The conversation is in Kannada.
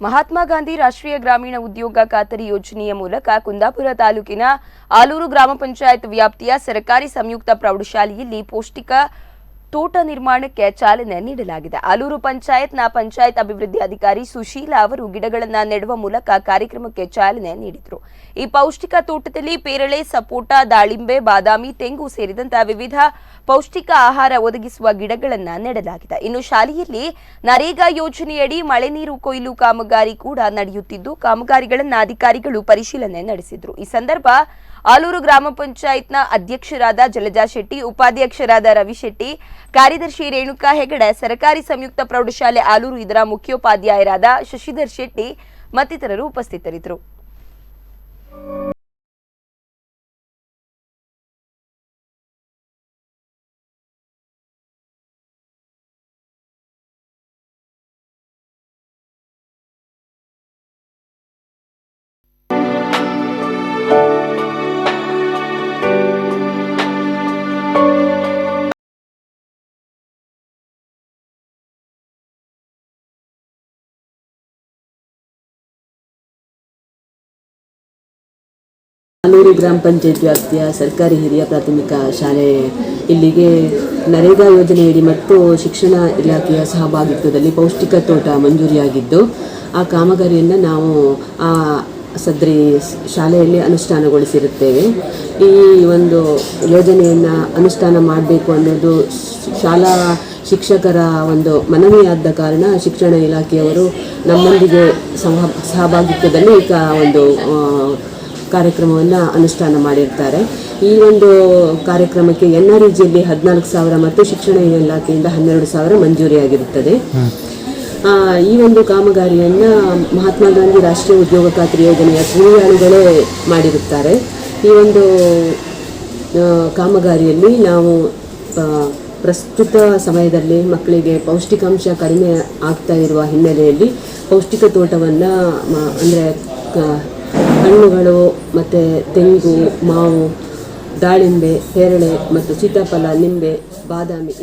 ಮಹಾತ್ಮ ಗಾಂಧಿ ರಾಷ್ಟ್ರೀಯ ಗ್ರಾಮೀಣ ಉದ್ಯೋಗ ಖಾತರಿ ಯೋಜನೆಯ ಮೂಲಕ ಕುಂದಾಪುರ ತಾಲೂಕಿನ ಆಲೂರು ಗ್ರಾಮ ಪಂಚಾಯತ್ ವ್ಯಾಪ್ತಿಯ ಸರ್ಕಾರಿ ಸಂಯುಕ್ತ ಪ್ರೌಢಶಾಲೆಯಲ್ಲಿ ಪೌಷ್ಟಿಕ ತೋಟ ನಿರ್ಮಾಣಕ್ಕೆ ಚಾಲನೆ ನೀಡಲಾಗಿದೆ. ಆಲೂರು ಪಂಚಾಯತ್ನ ಪಂಚಾಯತ್ ಅಭಿವೃದ್ಧಿ ಅಧಿಕಾರಿ ಸುಶೀಲಾ ಅವರು ಗಿಡಗಳನ್ನು ನೆಡುವ ಮೂಲಕ ಕಾರ್ಯಕ್ರಮಕ್ಕೆ ಚಾಲನೆ ನೀಡಿದರು. ಈ ಪೌಷ್ಟಿಕ ತೋಟದಲ್ಲಿ ಪೇರಳೆ, ಸಪೋಟ, ದಾಳಿಂಬೆ, ಬಾದಾಮಿ, ತೆಂಗು ಸೇರಿದಂತೆ ವಿವಿಧ ಪೌಷ್ಟಿಕ ಆಹಾರ ಒದಗಿಸುವ ಗಿಡಗಳನ್ನು ನೆಡಲಾಗಿದೆ. ಇನ್ನು ಶಾಲೆಯಲ್ಲಿ ನರೇಗಾ ಯೋಜನೆಯಡಿ ಮಳೆ ನೀರು ಕೊಯ್ಲು ಕಾಮಗಾರಿ ಕೂಡ ನಡೆಯುತ್ತಿದ್ದು, ಕಾಮಗಾರಿಗಳನ್ನು ಅಧಿಕಾರಿಗಳು ಪರಿಶೀಲನೆ ನಡೆಸಿದರು. ಈ ಸಂದರ್ಭ ಆಲೂರು ಗ್ರಾಮ ಪಂಚಾಯತ್ನ ಅಧ್ಯಕ್ಷರಾದ ಜಲಜಾ ಶೆಟ್ಟಿ, ಉಪಾಧ್ಯಕ್ಷರಾದ ರವಿ ಶೆಟ್ಟಿ, ಕಾರ್ಯದರ್ಶಿ ರೇಣುಕಾ ಹೆಗಡೆ, ಸರ್ಕಾರಿ ಸಂಯುಕ್ತ ಪ್ರೌಢಶಾಲೆ ಆಲೂರು ಇದರ ಮುಖ್ಯೋಪಾಧ್ಯಾಯರಾದ ಶಶಿಧರ್ ಶೆಟ್ಟಿ ಮತ್ತಿತರರು ಉಪಸ್ಥಿತರಿದ್ದರು. ಆಲೂರು ಗ್ರಾಮ ಪಂಚಾಯತ್ ವ್ಯಾಪ್ತಿಯ ಸರ್ಕಾರಿ ಹಿರಿಯ ಪ್ರಾಥಮಿಕ ಶಾಲೆ ಇಲ್ಲಿಗೆ ನರೇಗಾ ಯೋಜನೆಯಡಿ ಮತ್ತು ಶಿಕ್ಷಣ ಇಲಾಖೆಯ ಸಹಭಾಗಿತ್ವದಲ್ಲಿ ಪೌಷ್ಟಿಕ ತೋಟ ಮಂಜೂರಿಯಾಗಿದ್ದು, ಆ ಕಾಮಗಾರಿಯನ್ನು ನಾವು ಆ ಸದರಿ ಶಾಲೆಯಲ್ಲಿ ಅನುಷ್ಠಾನಗೊಳಿಸಿರುತ್ತೇವೆ. ಈ ಒಂದು ಯೋಜನೆಯನ್ನು ಅನುಷ್ಠಾನ ಮಾಡಬೇಕು ಅನ್ನೋದು ಶಾಲಾ ಶಿಕ್ಷಕರ ಒಂದು ಮನವಿಯಾದ ಕಾರಣ ಶಿಕ್ಷಣ ಇಲಾಖೆಯವರು ನಮ್ಮೊಂದಿಗೆ ಸಹಭಾಗಿತ್ವದಲ್ಲಿ ಒಂದು ಕಾರ್ಯಕ್ರಮವನ್ನು ಅನುಷ್ಠಾನ ಮಾಡಿರ್ತಾರೆ. ಈ ಒಂದು ಕಾರ್ಯಕ್ರಮಕ್ಕೆ NREGಯಲ್ಲಿ 14,000 ಮತ್ತು ಶಿಕ್ಷಣ ಇಲಾಖೆಯಿಂದ 12,000 ಮಂಜೂರಿಯಾಗಿರುತ್ತದೆ. ಈ ಒಂದು ಕಾಮಗಾರಿಯನ್ನು ಮಹಾತ್ಮ ಗಾಂಧಿ ರಾಷ್ಟ್ರೀಯ ಉದ್ಯೋಗ ಖಾತರಿ ಯೋಜನೆಯ ಕೂಲಿಯಾಳುಗಳೇ ಮಾಡಿರುತ್ತಾರೆ. ಈ ಒಂದು ಕಾಮಗಾರಿಯಲ್ಲಿ ನಾವು ಪ್ರಸ್ತುತ ಸಮಯದಲ್ಲಿ ಮಕ್ಕಳಿಗೆ ಪೌಷ್ಟಿಕಾಂಶ ಕಡಿಮೆ ಆಗ್ತಾ ಇರುವ ಹಿನ್ನೆಲೆಯಲ್ಲಿ ಪೌಷ್ಟಿಕ ತೋಟವನ್ನು ಅಂದರೆ ಹಣ್ಣುಗಳು ಮತ್ತು ತೆಂಗು, ಮಾವು, ದಾಳಿಂಬೆ, ಪೇರಳೆ ಮತ್ತು ಸೀತಾಫಲ, ನಿಂಬೆ, ಬಾದಾಮಿ